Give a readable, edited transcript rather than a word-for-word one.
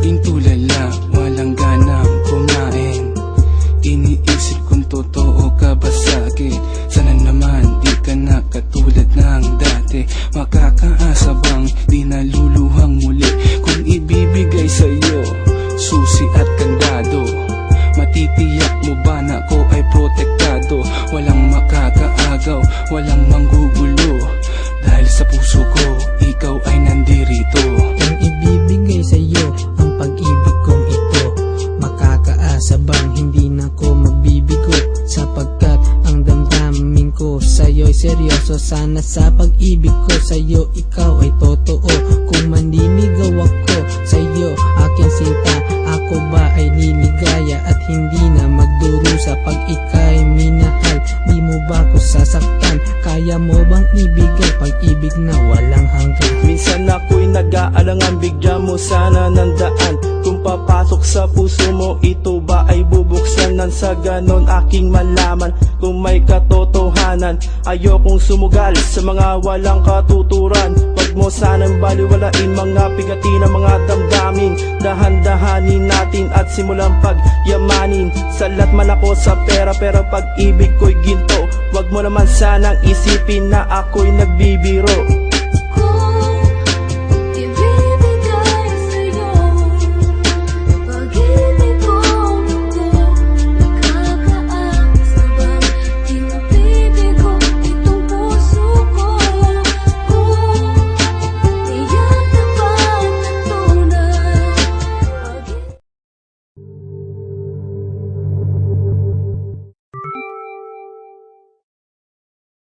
laging tulala, walang ganang kumain. Iniisip kung totoo ka ba sa'kin. Sana naman di ka na katulad ng dati. Makakaasa bang di naluluhang muli? Kung ibibigay sa'yo susi at kandado, matitiyak mo ba na ko ay protektado? Walang makakaagaw, walang manggugulo, dahil sa puso ko ikaw ay nandirito. Kung ibibigay sa'yo ang pag-ibig kong ito, makakaasa bang hindi na ko mabibigo? Sapagkat ang damdamin ko sa'yo'y seryoso. Sana sa pag-ibig ko sa'yo ikaw ay totoo. Kung manliligaw ako sa'yo aking sinta, ako ba ay liligaya at hindi na magdurusa? Pag ika'y minahal, di mo ba ko sasaktan? Kaya mo bang ibigay pag-ibig na walang hanggan? Minsan ako'y nag-aalangan, bigyan mo sana ng daan. Kung papasok sa puso mo, ito ba ay bubuksan? Nang sa ganon aking malaman kung may katotohanan. Ayokong sumugal sa mga walang katuturan. Wag mo sanang baliwalain mga pigati ng mga damdamin. Dahan-dahanin natin at simulang pagyamanin. Salat man ako sa pera, pero pag-ibig ko'y ginto. Wag mo naman sanang isipin na ako'y nagbibiro.